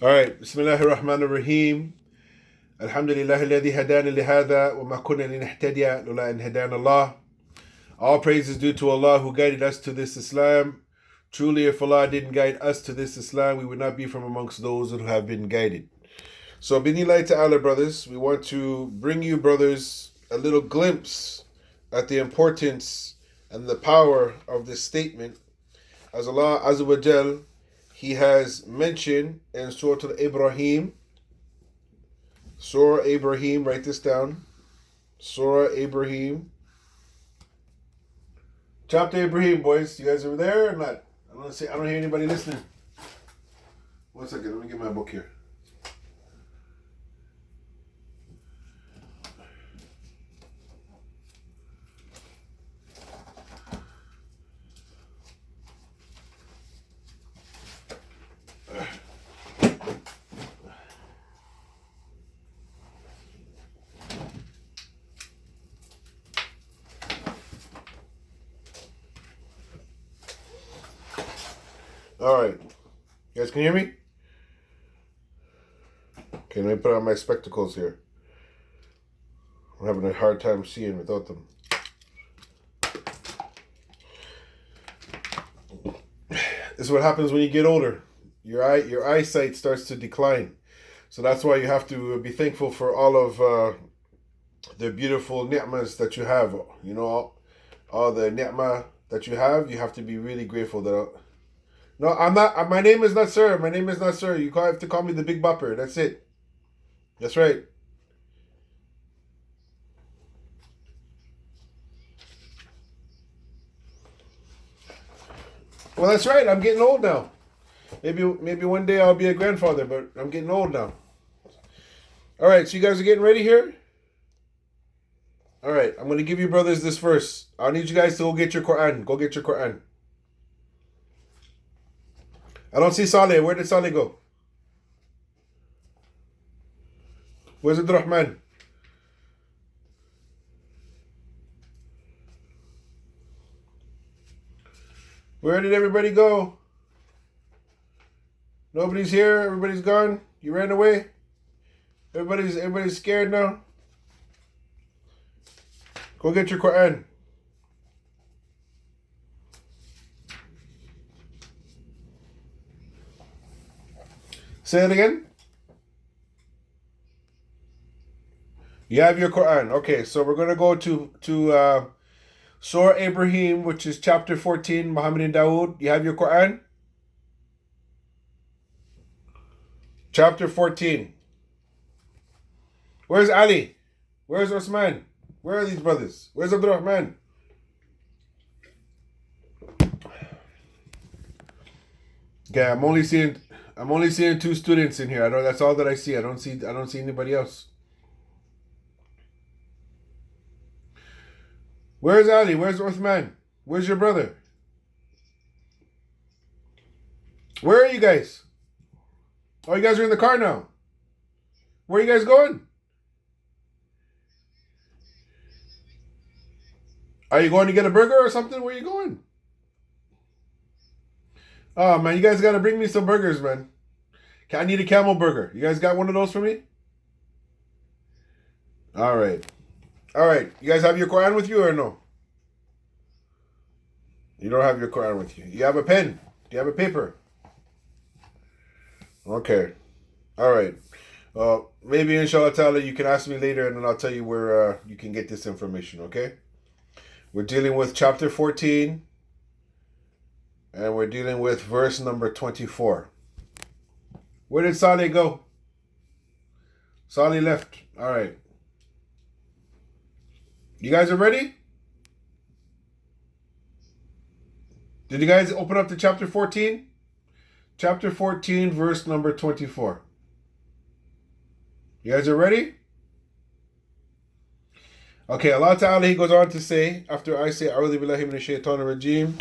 All right. Bismillahir Rahmanir Rahim. Alhamdulillah alladhi hadana lihada wa ma kunna linahtadiya lawla an hadana Allah. All praise is due to Allah who guided us to this Islam. Truly, if Allah didn't guide us to this Islam, we would not be from amongst those who have been guided. So, bidnillahi ta'ala, brothers, we want to bring you, brothers, a little glimpse at the importance and the power of this statement. As Allah Azza wa Jal, He has mentioned in Surah Al-Ibrahim, Surah Ibrahim, write this down. Surah Ibrahim. Chapter Ibrahim, boys. You guys are there or not? I don't hear anybody listening. One second, let me get my book here. All right. You guys can hear me? Okay, let me put on my spectacles here. I'm having a hard time seeing without them. This is what happens when you get older. Your eyesight starts to decline. So that's why you have to be thankful for all of the beautiful ni'mas that you have. You know, all the ni'mah that you have to be really grateful that... No, I'm not. My name is not sir. My name is not sir. You have to call me the Big Bopper. That's it. That's right. Well, that's right. I'm getting old now. Maybe one day I'll be a grandfather, but I'm getting old now. All right, so you guys are getting ready here? All right, I'm going to give you brothers this verse. I need you guys to go get your Quran. Go get your Quran. I don't see Saleh. Where did Saleh go? Where's Abdurrahman? Where did everybody go? Nobody's here. Everybody's gone. You ran away. Everybody's scared now. Go get your Quran. Say it again. You have your Quran. Okay, so we're going to go to Surah Ibrahim, which is chapter 14, Muhammad and Dawood. You have your Quran? Chapter 14. Where's Ali? Where's Osman? Where are these brothers? Where's Abdurrahman? Okay, I'm only seeing two students in here. That's all that I see. I don't see anybody else. Where's Ali? Where's Uthman? Where's your brother? Where are you guys? Oh, you guys are in the car now. Where are you guys going? Are you going to get a burger or something? Where are you going? Oh, man, you guys got to bring me some burgers, man. I need a camel burger. You guys got one of those for me? All right. All right. You guys have your Quran with you or no? You don't have your Quran with you. You have a pen. Do you have a paper? Okay. All right. Maybe inshallah ta'ala you can ask me later and then I'll tell you where you can get this information, okay? We're dealing with chapter 14 and we're dealing with verse number 24. Where did Saleh go? Saleh left. All right. You guys are ready? Did you guys open up to chapter 14? Chapter 14, verse number 24. You guys are ready? Okay, Allah Ta'ala, He goes on to say, after I say, A'udhu billahi minash shaitanir rajim,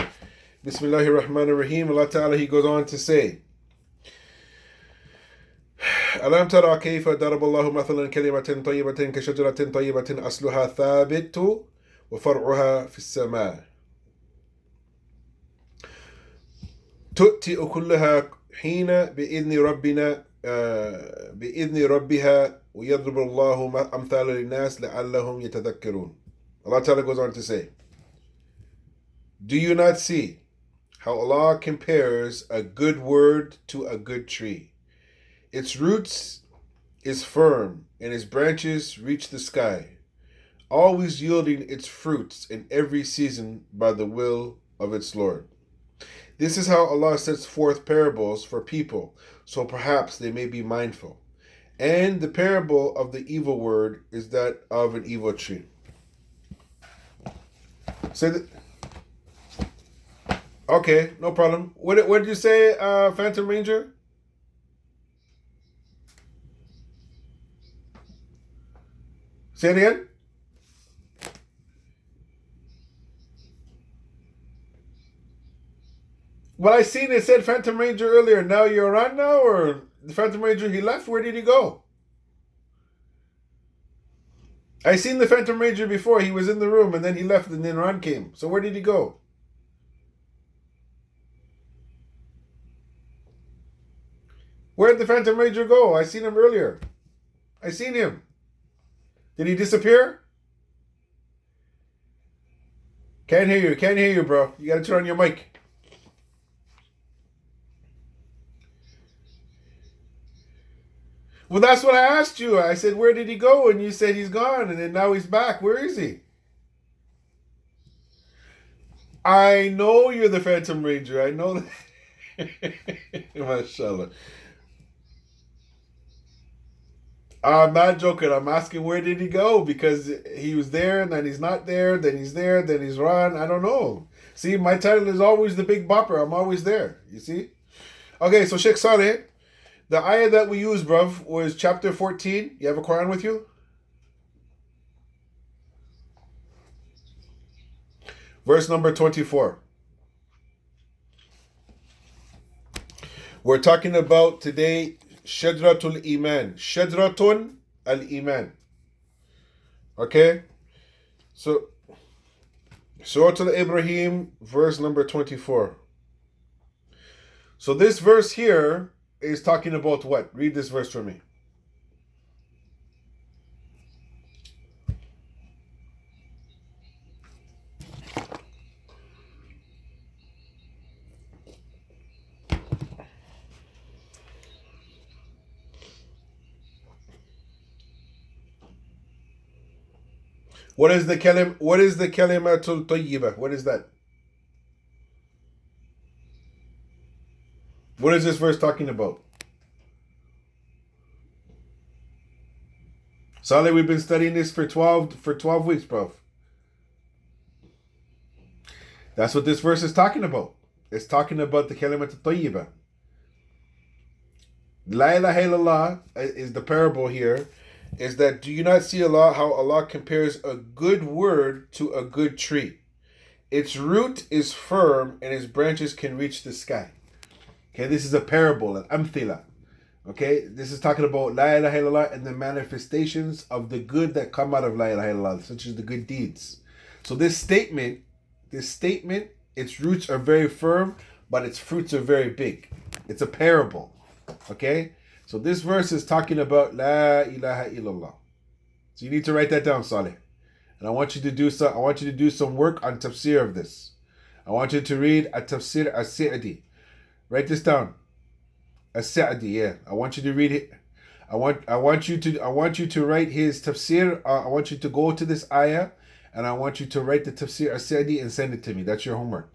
Bismillahir Rahmanir Rahim, Allah Ta'ala, He goes on to say, ألم ترى كيف ضرب الله مثلا كلمة طيبة كشجرة طيبة أصلها ثابت وفرعها في السماء تؤتي أكلها حين بإذن ربنا بإذن ربها ويضرب الله أمثال للناس لعلهم يتذكرون. Allah Ta'ala goes on to say, do you not see how Allah compares a good word to a good tree? Its roots is firm and its branches reach the sky, always yielding its fruits in every season by the will of its Lord. This is how Allah sets forth parables for people, so perhaps they may be mindful. And the parable of the evil word is that of an evil tree. Say that. Okay, no problem. What did you say, Phantom Ranger? Say it again. Well, I seen it said Phantom Ranger earlier. Now you're on now, or the Phantom Ranger, he left? Where did he go? I seen the Phantom Ranger before. He was in the room and then he left and then Ron came. So where did he go? Where did the Phantom Ranger go? I seen him earlier. I seen him. Did he disappear? Can't hear you. Can't hear you, bro. You gotta turn on your mic. Well, that's what I asked you. I said, where did he go? And you said he's gone. And then now he's back. Where is he? I know you're the Phantom Ranger. I know that. MashaAllah. I'm not joking. I'm asking where did he go? Because he was there, and then he's not there, then he's there, then he's run. I don't know. See, my title is always the Big Bopper. I'm always there. You see? Okay, so Sheikh Saleh, the ayah that we used, bruv, was chapter 14. You have a Quran with you? Verse number 24. We're talking about today Shadratul Iman. Shadratun al-Iman. Okay? So, Surah Al-Ibrahim, verse number 24. So this verse here is talking about what? Read this verse for me. What is the kalimatul tayyibah? What is that? What is this verse talking about? Saleh, we've been studying this for 12 weeks, bro. That's what this verse is talking about. It's talking about the kalimatul tayyibah. La ilaha illallah is the parable here. Is that, do you not see how Allah compares a good word to a good tree? Its root is firm and its branches can reach the sky. Okay, this is a parable, an amthila. Okay, this is talking about La ilaha illallah and the manifestations of the good that come out of La ilaha illallah, such as the good deeds. So this statement, its roots are very firm, but its fruits are very big. It's a parable. Okay? So this verse is talking about La ilaha illallah. So you need to write that down, Saleh. And I want you to do some work on tafsir of this. I want you to read a tafsir as-Sa'di. Write this down. As-Sa'di, yeah. I want you to read it. I want you to write his tafsir. I want you to go to this ayah and I want you to write the tafsir as-Sa'di and send it to me. That's your homework.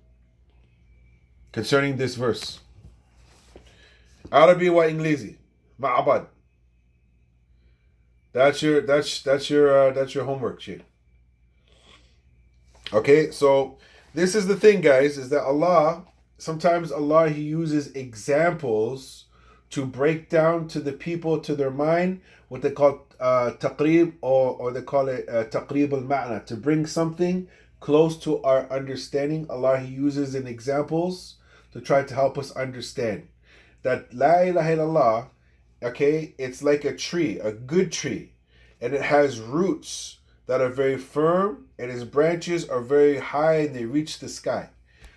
Concerning this verse. Arabi wa Inglesi. Ma'abad. That's your homework, Chief. Okay, so this is the thing, guys, is that sometimes Allah, He uses examples to break down to the people, to their mind, what they call taqrib, or they call it taqrib al-ma'na, to bring something close to our understanding. Allah, He uses in examples to try to help us understand that La ilaha illallah, okay, it's like a tree, a good tree, and it has roots that are very firm, and its branches are very high and they reach the sky,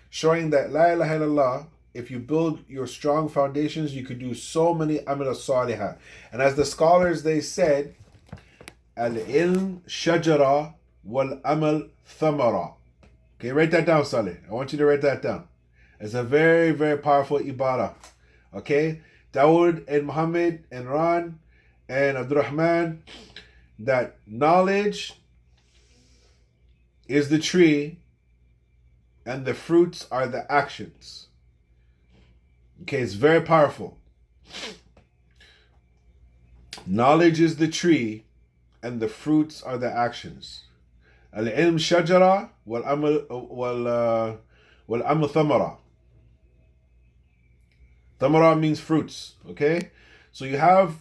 showing that La ilaha illallah, if you build your strong foundations, you could do so many amal salihah. And as the scholars, they said, al-ilm shajara wal-amal thamara. Okay, write that down, Saleh. I want you to write that down. It's a very, very powerful ibarah. Okay? Dawood and Muhammad and Ran and Abdurrahman, that knowledge is the tree and the fruits are the actions. Okay, it's very powerful. Knowledge is the tree and the fruits are the actions. Al-ilm shajara wal-amal thamara. Thamara means fruits, okay? So you have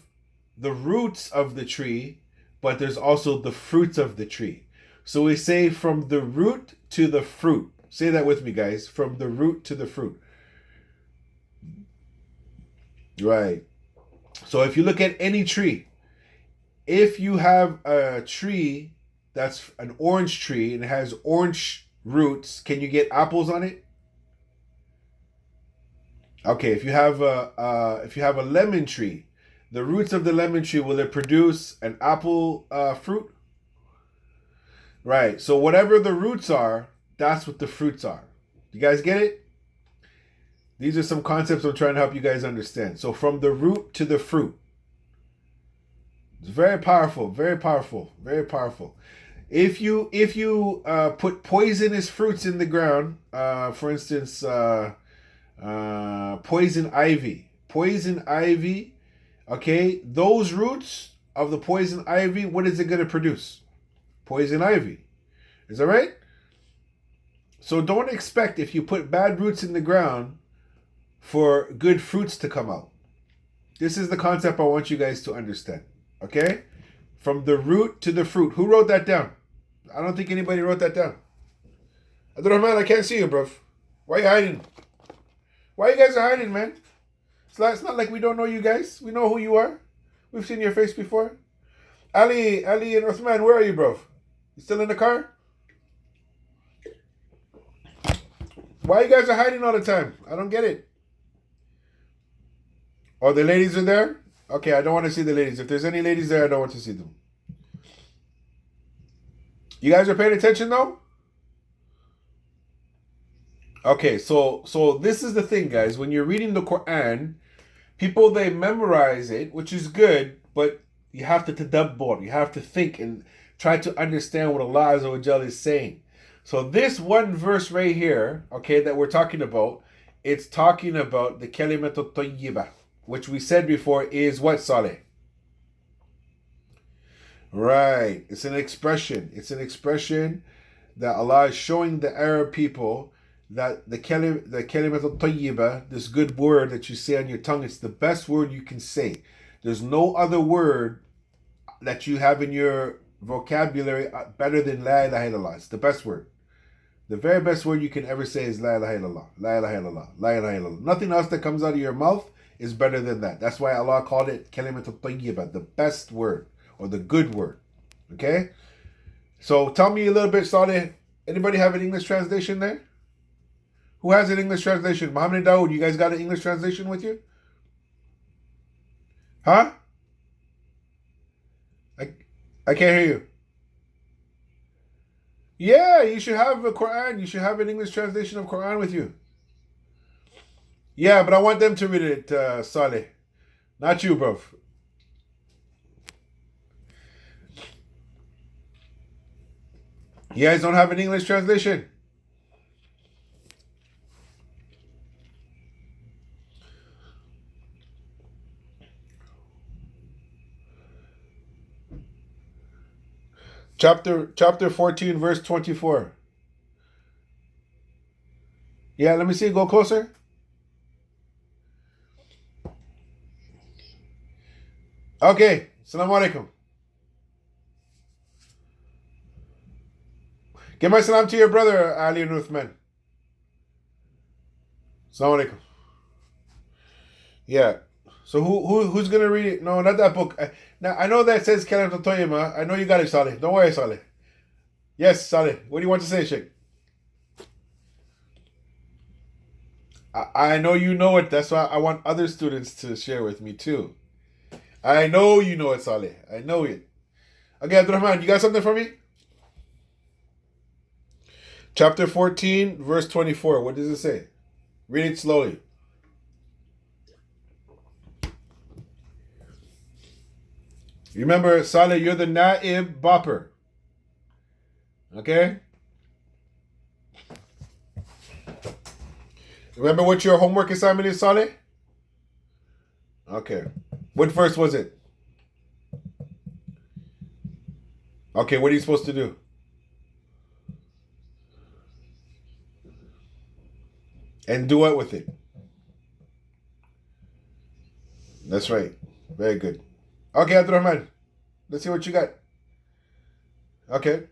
the roots of the tree, but there's also the fruits of the tree. So we say from the root to the fruit. Say that with me, guys. From the root to the fruit. Right. So if you look at any tree, if you have a tree that's an orange tree and it has orange roots, can you get apples on it? Okay, if you have a lemon tree, the roots of the lemon tree, will it produce an apple fruit? Right. So whatever the roots are, that's what the fruits are. You guys get it? These are some concepts I'm trying to help you guys understand. So from the root to the fruit. It's very powerful, very powerful, very powerful. If you put poisonous fruits in the ground, for instance, poison ivy, okay, those roots of the poison ivy, what is it going to produce? Poison ivy. Is that right? So don't expect, if you put bad roots in the ground, for good fruits to come out. This is the concept I want you guys to understand. Okay? From the root to the fruit. Who wrote that down? I don't think anybody wrote that down. Abdurrahman, I can't see you, bro. Why are you hiding? Why you guys are hiding, man? It's not like we don't know you guys. We know who you are. We've seen your face before. Ali and Uthman, where are you, bro? You still in the car? Why you guys are hiding all the time? I don't get it. Oh, the ladies are there? Okay, I don't want to see the ladies. If there's any ladies there, I don't want to see them. You guys are paying attention though? Okay, so this is the thing, guys. When you're reading the Quran, people, they memorize it, which is good, but you have to tadabbur. You have to think and try to understand what Allah Azza wa Jalla is saying. So this one verse right here, okay, that we're talking about, it's talking about the kalimatul tayyibah, which we said before is what, Saleh? Right. It's an expression. It's an expression that Allah is showing the Arab people that the kalimatul tayyibah, this good word that you say on your tongue, it's the best word you can say. There's no other word that you have in your vocabulary better than la ilaha illallah. It's the best word. The very best word you can ever say is la ilaha illallah. La ilaha illallah. La ilaha illallah. Nothing else that comes out of your mouth is better than that. That's why Allah called it kalimatul tayyibah, the best word or the good word. Okay? So tell me a little bit, Saleh. Anybody have an English translation there? Who has an English translation? Muhammad and Dawood, you guys got an English translation with you? Huh? I can't hear you. Yeah, you should have a Quran. You should have an English translation of Quran with you. Yeah, but I want them to read it, Saleh. Not you, bro. You guys don't have an English translation? Chapter 14, verse 24. Yeah, let me see. Go closer. Okay. Assalamu alaikum. Give my salam to your brother, Ali and Uthman. Assalamu alaikum. Yeah. So who's gonna read it? No, not that book. Now I know that says Kalam Toyima. I know you got it, Saleh. Don't worry, Saleh. Yes, Saleh. What do you want to say, Sheikh? I know you know it. That's why I want other students to share with me too. I know you know it, Saleh. I know it. Okay, Abdurrahman, you got something for me? Chapter 14, verse 24. What does it say? Read it slowly. Remember, Saleh, you're the Naib Bopper. Okay? Remember what your homework assignment is, Saleh? Okay. What verse was it? Okay, what are you supposed to do? And do what with it? That's right. Very good. Okay, Abdurrahman. Let's see what you got. Okay.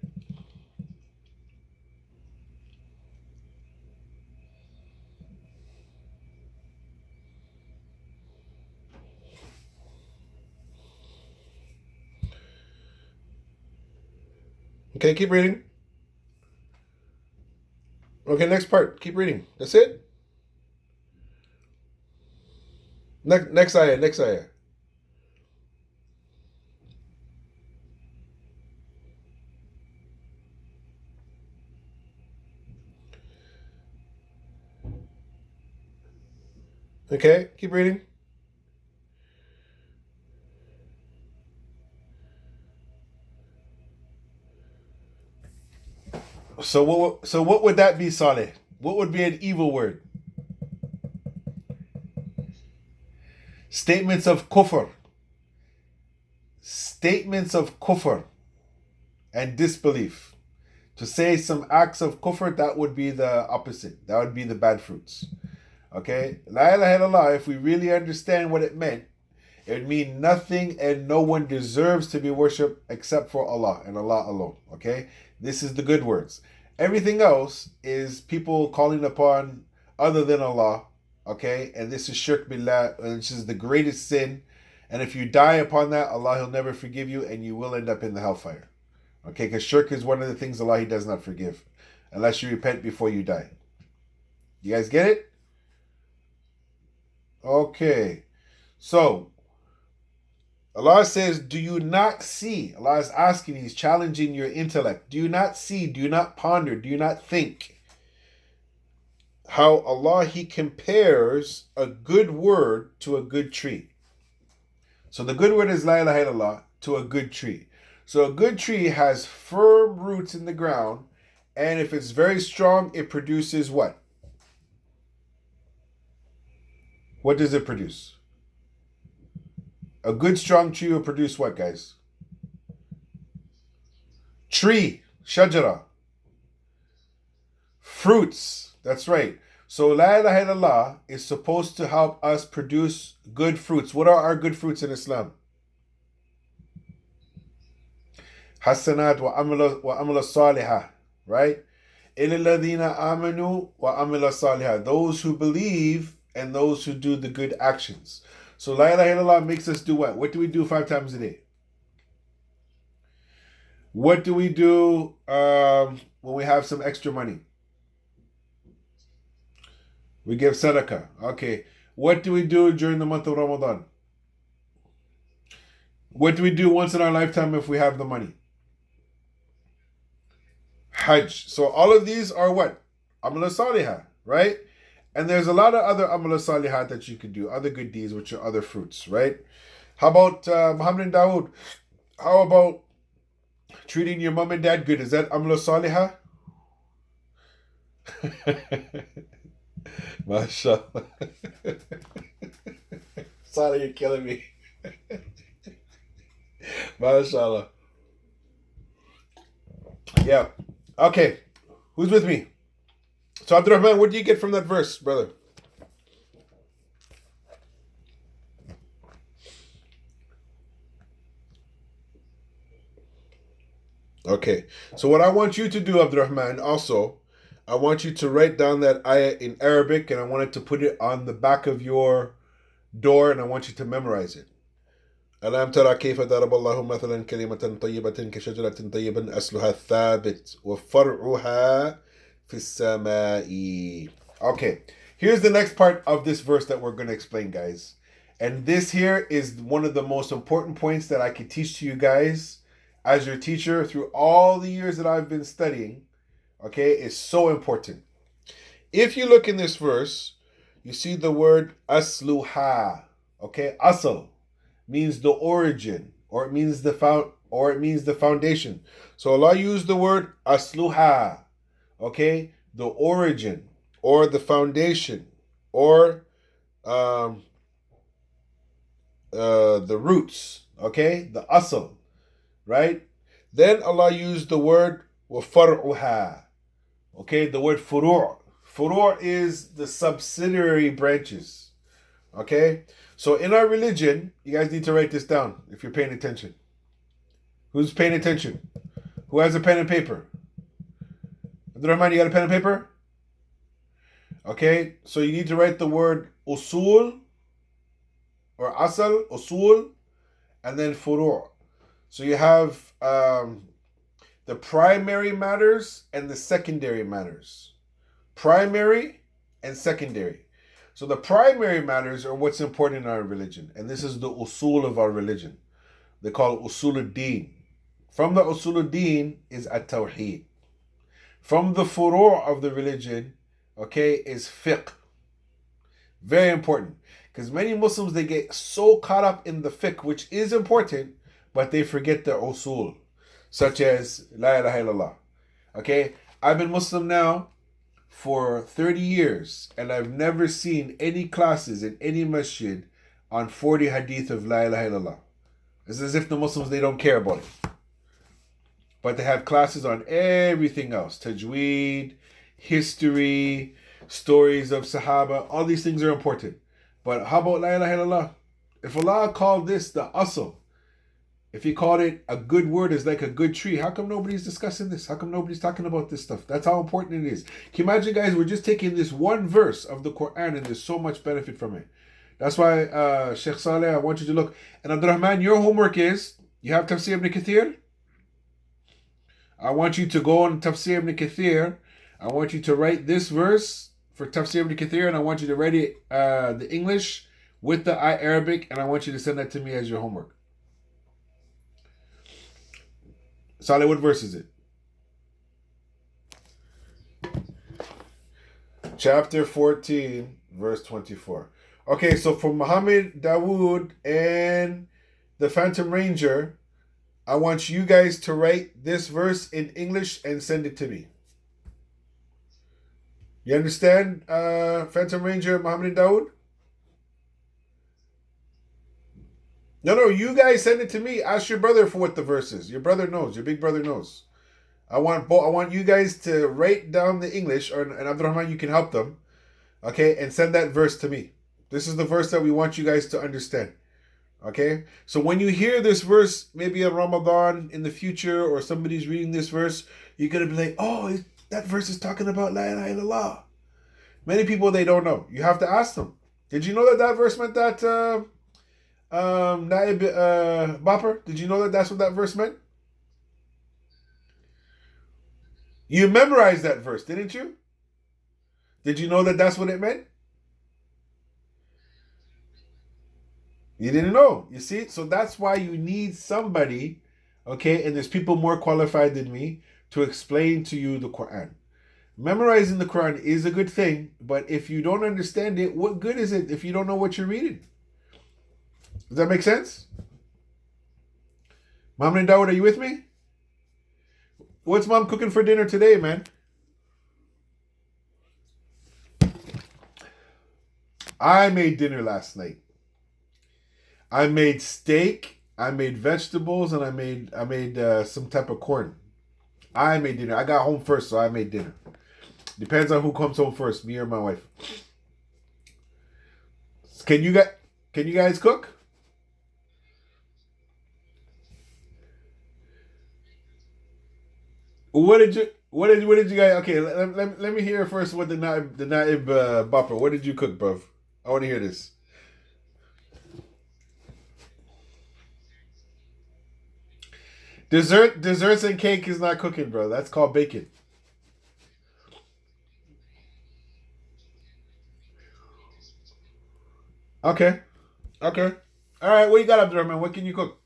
Okay, keep reading. Okay, next part. Keep reading. That's it? Next ayah, next ayah. Okay, keep reading. So what would that be, Saleh? What would be an evil word? Statements of kufr. Statements of kufr and disbelief. To say some acts of kufr, that would be the opposite. That would be the bad fruits. Okay? La ilaha illallah, if we really understand what it meant, it would mean nothing and no one deserves to be worshipped except for Allah and Allah alone. Okay? This is the good words. Everything else is people calling upon other than Allah. Okay? And this is shirk billah, which is the greatest sin. And if you die upon that, Allah, He'll never forgive you and you will end up in the hellfire. Okay? Because shirk is one of the things Allah, He does not forgive unless you repent before you die. You guys get it? Okay. So, Allah says, do you not see? Allah is asking, He's challenging your intellect. Do you not see? Do you not ponder? Do you not think how Allah, He compares a good word to a good tree? So the good word is La ilaha illallah to a good tree. So a good tree has firm roots in the ground, and if it's very strong, it produces what? What does it produce? A good strong tree will produce what, guys? Tree, shajara. Fruits, that's right. So La ilaha illallah is supposed to help us produce good fruits. What are our good fruits in Islam? Hasanat wa amala salihah, right? Illadina amanu wa amila salihah. Those who believe and those who do the good actions. So La ilaha illallah makes us do what? What do we do 5 times a day? What do we do when we have some extra money? We give sadaqah. Okay. What do we do during the month of Ramadan? What do we do once in our lifetime if we have the money? Hajj. So all of these are what? Amala salihah, right? And there's a lot of other amala salihat that you could do, other good deeds, which are other fruits, right? How about Muhammad and Dawood? How about treating your mom and dad good? Is that amala salihah? MashaAllah. Sorry, you're killing me. MashaAllah. Yeah. Okay. Who's with me? So, Abdurrahman, what do you get from that verse, brother? Okay. So, what I want you to do, Abdurrahman, also, I want you to write down that ayah in Arabic, and I wanted to put it on the back of your door, and I want you to memorize it. ألم ترى كيف ضرب الله مثلا كلمة طيبة كشجرة طيبة أصلها ثابت وفرعها في السماء. Okay, Here's the next part of this verse that we're going to explain, guys. And this here is one of the most important points that I can teach to you guys as your teacher through all the years that I've been studying. Okay, it's so important. If you look in this verse, you see the word asluha. Okay, asl means the origin, or it means the foundation. So Allah used the word asluha. Okay, the origin or the foundation or the roots. Okay, the asl, right? Then Allah used the word wafar'uha. Okay, the word furu'. Furu' is the subsidiary branches. Okay, so in our religion, you guys need to write this down if you're paying attention. Who's paying attention? Who has a pen and paper? Abdurrahman, you got a pen and paper? Okay, so you need to write the word usul or asal, usul, and then furu'. So you have the primary matters and the secondary matters. Primary and secondary. So the primary matters are what's important in our religion. And this is the usul of our religion. They call it usul ad-din. From the usul ad-din is at-tawheed. From the furu' of the religion, okay, is fiqh. Very important. Because many Muslims, they get so caught up in the fiqh, which is important, but they forget the usul. Such as La ilaha illallah. Okay, I've been Muslim now for 30 years, and I've never seen any classes in any masjid on 40 hadith of La ilaha illallah. It's as if the Muslims, they don't care about it. But they have classes on everything else. Tajweed, history, stories of Sahaba. All these things are important. But how about La ilaha illallah? If Allah called this the asl, if he called it a good word is like a good tree, how come nobody's discussing this? How come nobody's talking about this stuff? That's how important it is. Can you imagine, guys, we're just taking this one verse of the Quran and there's so much benefit from it. That's why, Sheikh Saleh, I want you to look. And Abdurrahman, your homework is, you have Tafsir ibn Kathir? I want you to go on Tafsir ibn Kathir. I want you to write this verse for Tafsir ibn Kathir, and I want you to write it, the English with the Arabic, and I want you to send that to me as your homework. Saleh, what verse is it? Chapter 14, verse 24. Okay, so for Muhammad Dawood and the Phantom Ranger, I want you guys to write this verse in English and send it to me. You understand, Phantom Ranger, Muhammad Dawood? No, you guys send it to me. Ask your brother for what the verse is. Your brother knows. Your big brother knows. I want you guys to write down the English, and Abdurrahman, you can help them. Okay, and send that verse to me. This is the verse that we want you guys to understand. Okay, so when you hear this verse, maybe in Ramadan in the future, or somebody's reading this verse, you're gonna be like, "Oh, that verse is talking about La ilaha illallah." Many people, they don't know. You have to ask them. Did you know that verse meant that? Naib Bopper, did you know that that's what that verse meant? You memorized that verse, didn't you? Did you know that that's what it meant? You didn't know. You see? So that's why you need somebody, okay, and there's people more qualified than me to explain to you the Quran. Memorizing the Quran is a good thing, but if you don't understand it, what good is it if you don't know what you're reading? Does that make sense? Mom and Dawood, are you with me? What's Mom cooking for dinner today, man? I made dinner last night. I made steak, I made vegetables, and I made some type of corn. I made dinner. I got home first, so I made dinner. Depends on who comes home first, me or my wife. Can you guys cook? What did you guys? Okay, let me hear first what the Naib Bopper. What did you cook, bro? I want to hear this. Desserts and cake is not cooking, bro. That's called baking. Okay. Okay. All right. What you got, Abdurrahman? What can you cook?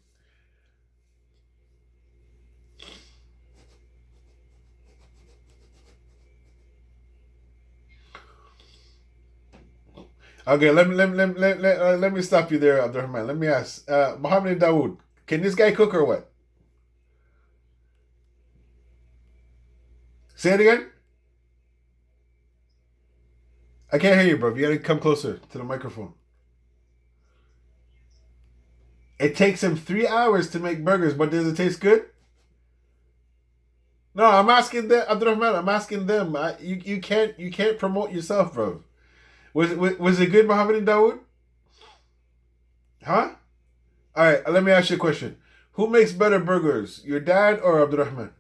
Okay. Let me stop you there, Abdurrahman. Let me ask. Muhammad Dawood. Can this guy cook or what? Say it again. I can't hear you, bro. You gotta come closer to the microphone. It takes him 3 hours to make burgers, but does it taste good? No, I'm asking them, Abdurrahman. I'm asking them. You can't promote yourself, bro. Was it good, Muhammad Dawood? Huh? All right. Let me ask you a question. Who makes better burgers, your dad or Abdurrahman?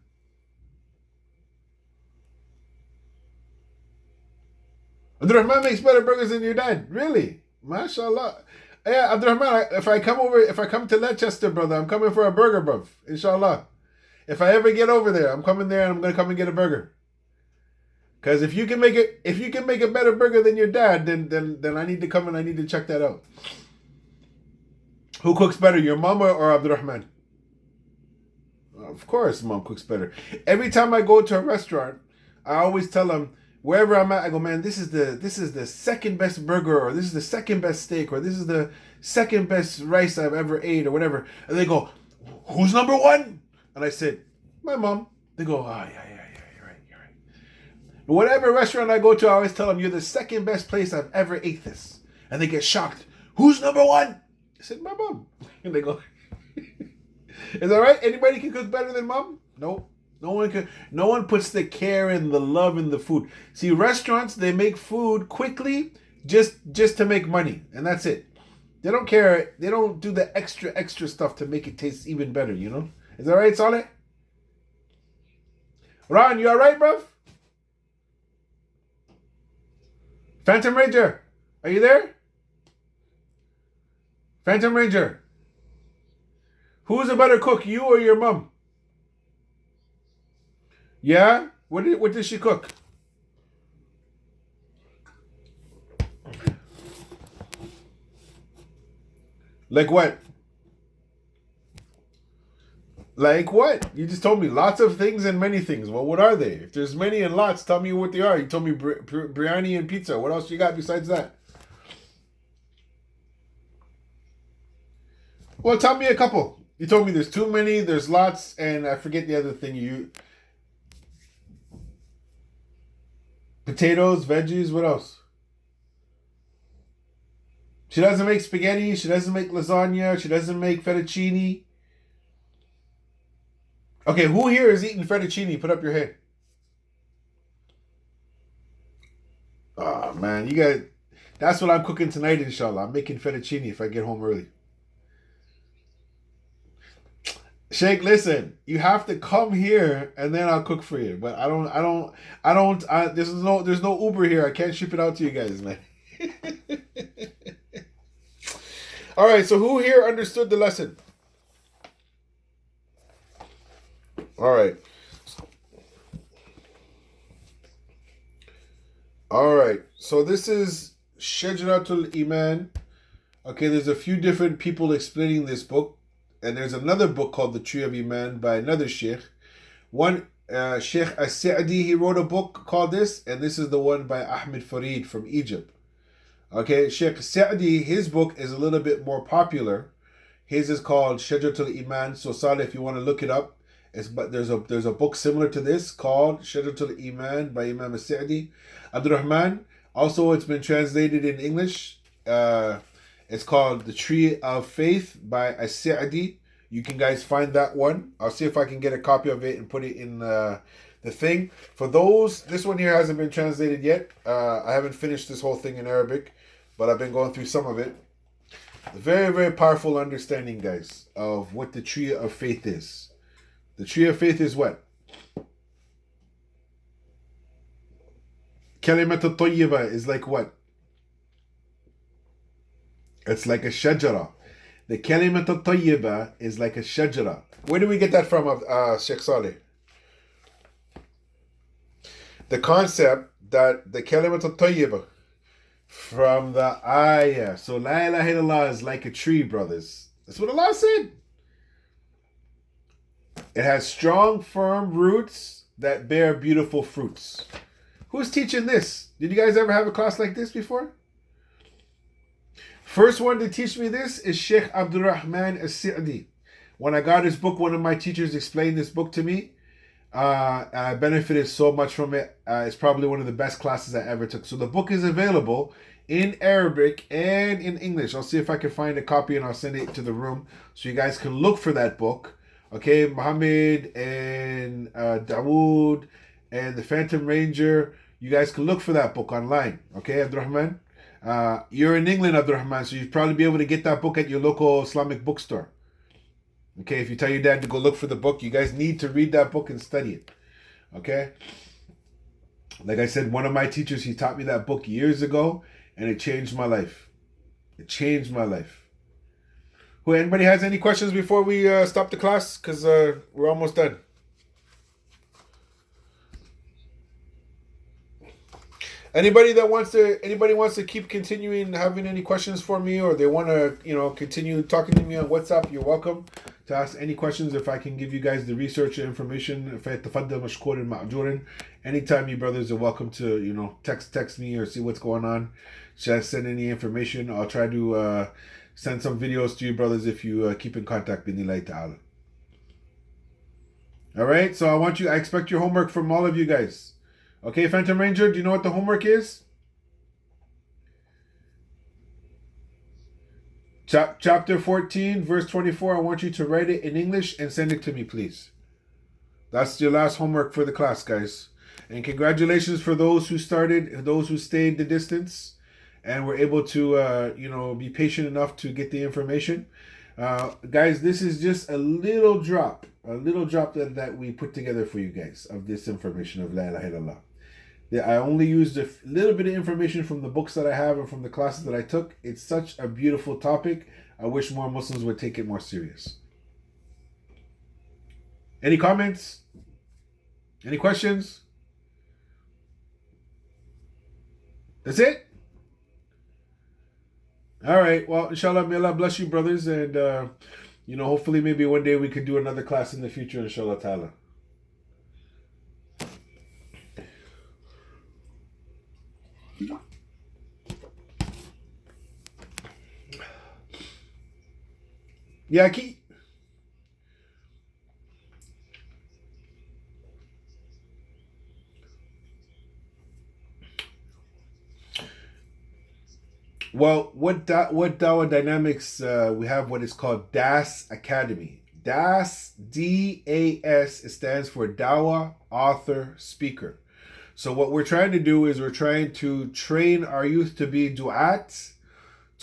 Abdurrahman makes better burgers than your dad. Really? MashaAllah. Yeah, Abdurrahman, if I come to Leicester, brother, I'm coming for a burger, bro. Inshallah. If I ever get over there, I'm coming there and I'm gonna come and get a burger. Because if you can make a better burger than your dad, then I need to come and I need to check that out. Who cooks better, your mama or Abdurrahman? Of course, mom cooks better. Every time I go to a restaurant, I always tell them wherever I'm at, I go, man, this is the second best burger, or this is the second best steak, or this is the second best rice I've ever ate, or whatever. And they go, who's number one? And I said, my mom. They go, yeah, you're right. But whatever restaurant I go to, I always tell them, you're the second best place I've ever ate this. And they get shocked. Who's number one? I said, my mom. And they go, is that right? Anybody can cook better than mom? No. No one can. No one puts the care and the love in the food. See, restaurants, they make food quickly just to make money, and that's it. They don't care. They don't do the extra stuff to make it taste even better. You know? Is that right, Saleh? Ron, you all right, bruv? Phantom Ranger, are you there? Phantom Ranger, who's a better cook, you or your mom? Yeah. What did she cook? Like what? Like what? You just told me lots of things and many things. Well, what are they? If there's many and lots, tell me what they are. You told me biryani and pizza. What else you got besides that? Well, tell me a couple. You told me there's too many, there's lots, and I forget the other thing you. Potatoes, veggies, what else? She doesn't make spaghetti. She doesn't make lasagna. She doesn't make fettuccine. Okay, who here is eating fettuccine? Put up your hand. Oh man, you got. That's what I'm cooking tonight, inshallah. I'm making fettuccine if I get home early. Sheikh, listen, you have to come here and then I'll cook for you. But there's no Uber here. I can't ship it out to you guys, man. All right, so who here understood the lesson? All right. All right. So this is Shajaratul Iman. Okay, there's a few different people explaining this book. And there's another book called The Tree of Iman by another sheikh. One, Sheikh As-Sa'di, he wrote a book called this. And this is the one by Ahmed Farid from Egypt. Okay, Sheikh Sa'di, his book is a little bit more popular. His is called Shajaratul Iman. So Saleh, if you want to look it up, but there's a book similar to this called Shajaratul Iman by Imam As-Sa'di. Abdurrahman, also it's been translated in English. It's called The Tree of Faith by As-Sa'di. You can guys find that one. I'll see if I can get a copy of it and put it in the thing. For those, this one here hasn't been translated yet. I haven't finished this whole thing in Arabic, but I've been going through some of it. A very, very powerful understanding, guys, of what the Tree of Faith is. The Tree of Faith is what? Kalimat al-Tayyiba is like what? It's like a shajara. The Kalimat al-Tayyiba is like a shajara. Where do we get that from, Sheikh Saleh? The concept that the Kalimat al-Tayyiba, from the ayah. So La ilaha illallah is like a tree, brothers. That's what Allah said. It has strong, firm roots that bear beautiful fruits. Who's teaching this? Did you guys ever have a class like this before? First one to teach me this is Sheikh Abdul Rahman As-Sa'di. When I got his book, one of my teachers explained this book to me. I benefited so much from it. It's probably one of the best classes I ever took. So the book is available in Arabic and in English. I'll see if I can find a copy and I'll send it to the room so you guys can look for that book. Okay, Muhammad and Dawood and the Phantom Ranger. You guys can look for that book online. Okay, Abdurrahman? You're in England, Abdurrahman, so you'd probably be able to get that book at your local Islamic bookstore. Okay, if you tell your dad to go look for the book, you guys need to read that book and study it. Okay? Like I said, one of my teachers, he taught me that book years ago, and it changed my life. It changed my life. Who, anybody has any questions before we stop the class? Because we're almost done. Anybody wants to keep continuing having any questions for me, or they want to, continue talking to me on WhatsApp, you're welcome to ask any questions. If I can give you guys the research and information, anytime you brothers are welcome to, text me or see what's going on. Just send any information. I'll try to send some videos to you brothers if you keep in contact with Nilay Ta'ala. All right, so I expect your homework from all of you guys. Okay, Phantom Ranger, do you know what the homework is? Chapter 14, verse 24. I want you to write it in English and send it to me, please. That's your last homework for the class, guys. And congratulations for those who stayed the distance and were able to, be patient enough to get the information. Guys, this is just a little drop that we put together for you guys of this information of La ilaha illallah. I only used a little bit of information from the books that I have and from the classes that I took. It's such a beautiful topic. I wish more Muslims would take it more serious. Any comments? Any questions? That's it? All right. Well, inshallah, may Allah bless you, brothers. And, hopefully maybe one day we could do another class in the future, inshallah ta'ala. Yeah, Well, what Dawah Dynamics, we have what is called DAS Academy. DAS, D-A-S, it stands for Dawah, Author, Speaker. So what we're trying to do is we're trying to train our youth to be du'at